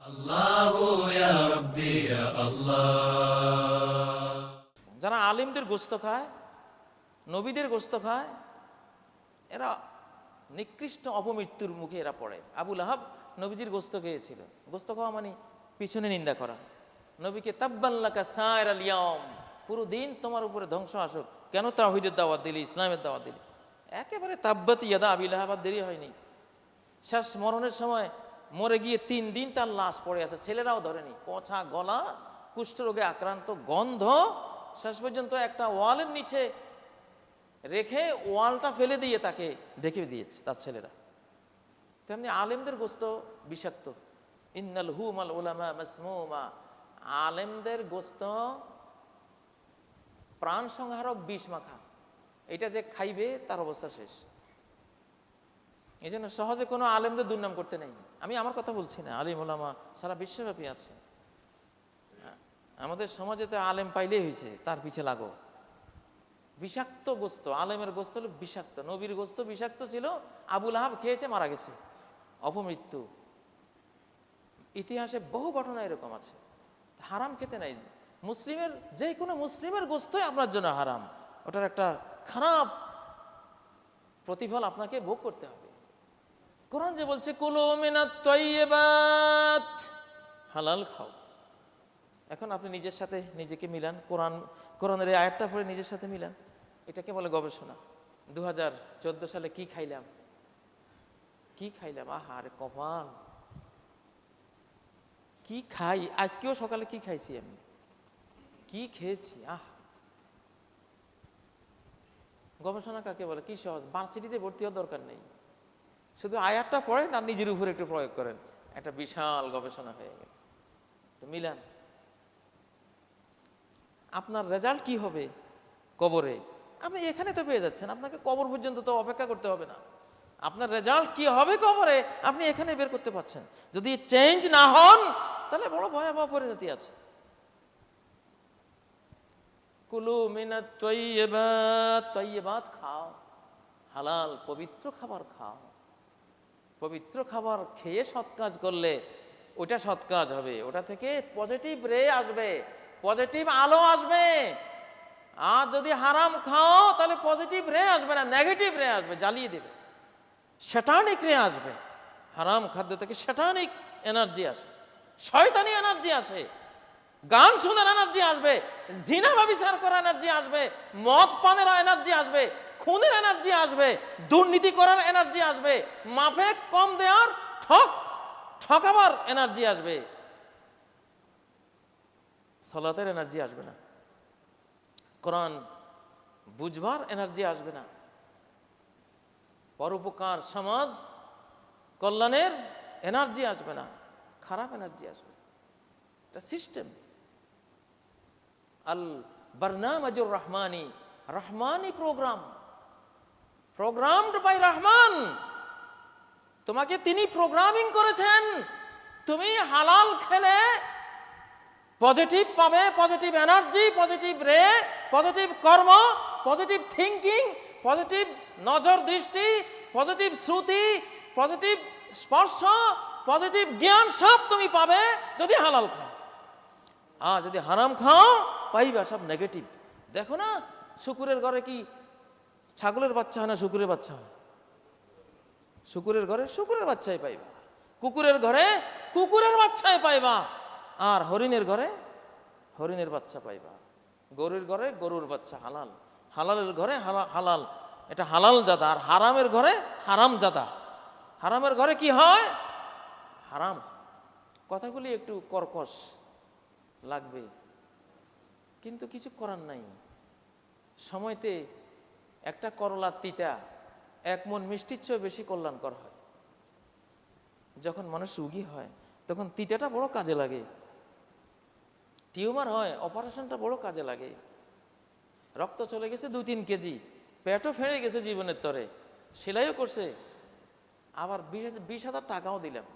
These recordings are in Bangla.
আল্লাহু ইয়া রাব্বি ইয়া আল্লাহ। যারা আলিমদের গোস্ত খায়, নবীদের গোস্ত খায়, এরা নিকৃষ্ট অপমৃত্যুর মুখে এরা পড়ে। আবু লাহাব নবীজির গোস্ত খেয়েছিল। গোস্ত খাওয়া মানে পিছনে নিন্দা করা। নবীকে তাব্বাল্লাকা সায়রাল ইয়াউম, পুরো দিন তোমার উপরে ধ্বংস আসুক, কেন তাওহীদের দাওয়াত দিলি, ইসলামের দাওয়াত দিলি। একেবারে তাব্বাত ইয়াদা আবি লাহাব। আর দেরি হয়নি, শেষ মরণের সময় মরে গিয়ে 3 দিন তার লাশ পড়ে আছে, ছেলেরাও ধরেনি। পচা গলা, কুষ্ঠরোগে আক্রান্ত, গন্ধ। শেষ পর্যন্ত একটা ওয়ালের নিচে রেখে ওয়ালটা ফেলে দিয়ে তাকে ঢেকে দিয়েছে তার ছেলেরা। তেমনি আলেমদের গোস্ত বিষাক্ত। ইন্নাল হুমাল উলামা মাসমুমা, আলেমদের গোস্ত প্রাণ সংহারক, বিষ মাখা। এটা যে খাইবে তার অবস্থা শেষ। এই জন্য সহজে কোনো আলেমদের দুর্নাম করতে নেই। আমি আমার কথা বলছি না, আলিম ওলামা সারা বিশ্বব্যাপী আছে। আমাদের সমাজে তো আলেম পাইলেই হয়েছে, তার পিছে লাগো। বিষাক্ত গোস্ত, আলেমের গোস্ত হলো বিষাক্ত। নবীর গোস্ত বিষাক্ত ছিল, আবু লাহাব খেয়েছে, মারা গেছে, অপমৃত্যু। ইতিহাসে বহু ঘটনা এরকম আছে। হারাম খেতে নাই। মুসলিমের যে কোনো মুসলিমের গোস্তই আপনার জন্য হারাম। ওটার একটা খারাপ প্রতিফল আপনাকে ভোগ করতে হবে। কোরআন যে বলছে কুলু মিনাত তাইয়্যিবাত, হালাল খাও। এখন আপনি নিজের সাথে নিজেকে মিলান, কোরআনের এই আয়াতটা পড়ে নিজের সাথে মিলান। এটাকে বলে গবেষণা। 2014 সালে কি খাইলাম, কি খাইলাম, আহা রে কপাল, কি খাই। আজকেও সকালে কি খাইছি, আমি কি খেয়েছি, গবেষণা কাকে বলে? কি সহজ, ভার্সিটিতে ভর্তি হওয়ার দরকার নেই, শুধু আয়াতটা পড়েন আর নিজের উপর একটু প্রয়োগ করেন, একটা বিশাল গবেষণা হয়ে গেল। মিলান। আপনার রেজাল্ট কি হবে কবরে, আপনি এখানে তো পেয়ে যাচ্ছেন, আপনাকে কবর পর্যন্ত তো অপেক্ষা করতে হবে না। আপনার রেজাল্ট কি হবে কবরে, আপনি এখানে বের করতে পারছেন। যদি চেঞ্জ না হন, তাহলে বড় ভয়াবহ পরিণতি আছে। কুলু মিনাত তাইয়্যিবাত, তাইয়্যিবাত খাও, হালাল পবিত্র খাবার খাও। পবিত্র খাবার খেয়ে সৎ কাজ করলে ওটা সৎ কাজ হবে, ওটা থেকে পজিটিভ রে আসবে, পজিটিভ আলো আসবে। আর যদি হারাম খাও তাহলে পজিটিভ রে আসবে না, নেগেটিভ রে আসবে, জ্বালিয়ে দেবে, শয়তানিক রে আসবে। হারাম খাদ্য থেকে শয়তানিক এনার্জি আসে, শয়তানি এনার্জি আসে, গান শোনার এনার্জি আসবে, জিনা ব্যভিচার করার এনার্জি আসবে, মদ পানের এনার্জি আসবে, খুনের এনার্জি আসবে, দুর্নীতি করার এনার্জি আসবে, মাপে কম দেওয়ার, ঠকাবার এনার্জি আসবে। সালাতের এনার্জি আসবে না, কোরআন বুঝবার এনার্জি আসবে না, পরোপকার সমাজ কল্যাণের এনার্জি আসবে না, খারাপ এনার্জি আসবে। এটা সিস্টেম। আল বারনামাজুর রহমানি, রহমানি প্রোগ্রাম, প্রোগ্রামড বাই রহমান। তোমাকে তিনি প্রোগ্রামিং করেছেন। তুমি হালাল খেলে পজিটিভ পাবে, positive energy, positive ray, positive কর্ম, পজিটিভ থিঙ্কিং, পজিটিভ নজর দৃষ্টি, পজিটিভ শ্রুতি, পজিটিভ স্পর্শ, পজিটিভ জ্ঞান, সব তুমি পাবে যদি হালাল খাও। আর যদি হারাম খাও, পাইবা সব নেগেটিভ। দেখো না, শুকুরের ঘরে কি ছাগলের বাচ্চা হয় না শুকুরের বাচ্চা হয়? শুকুরের ঘরে শুকুরের বাচ্চাই পাইবা, কুকুরের ঘরে কুকুরের বাচ্চাই পাইবা, আর হরিণের ঘরে হরিণের বাচ্চা পাইবা, গরুর ঘরে গরুর বাচ্চা হালাল, হালালের ঘরে হালাল, এটা হালাল জাদা। আর হারামের ঘরে হারাম জাদা। হারামের ঘরে কি হয়? হারাম। কথাগুলি একটু কর্কশ লাগবে, কিন্তু কিছু করার নাই। সময়তে একটা করলার তিতা 1 মণ মিষ্টির চেয়ে বেশি কল্যাণকর হয়। যখন মানুষ রোগী হয় তখন তিতাটা বড় কাজে লাগে, টিউমার হয় অপারেশনটা বড় কাজে লাগে, রক্ত চলে গেছে 2-3 কেজি, পেটও ফেড়ে গেছে জীবনের তরে, সেলাইও করছে, আবার 20,000 টাকাও দিলাম।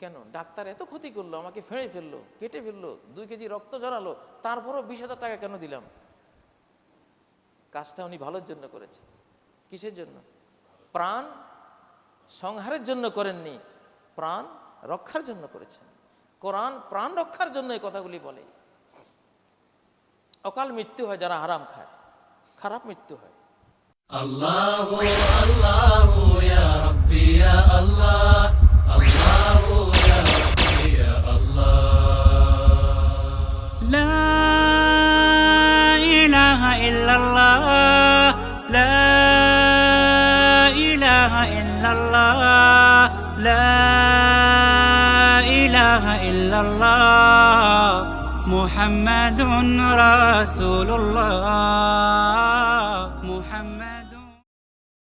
কেন? ডাক্তার এত ক্ষতি করলো, আমাকে ফেড়ে ফেললো, কেটে ফেললো, 2 কেজি রক্ত জড়ালো, তারপরও 20,000 টাকা কেন দিলাম? কাজটা উনি ভালোর জন্য করেছে। কিসের জন্য? প্রাণ সংহারের জন্য করেননি, প্রাণ রক্ষার জন্য করেছেন। কোরআন প্রাণ রক্ষার জন্য এই কথাগুলি বলে। অকাল মৃত্যু হয় যারা হারাম খায়, খারাপ মৃত্যু হয়। الله الله يا ربي يا الله الله يا ربي يا الله لا إله إلا الله لا إله إلا الله لا إله إلا الله محمد رسول الله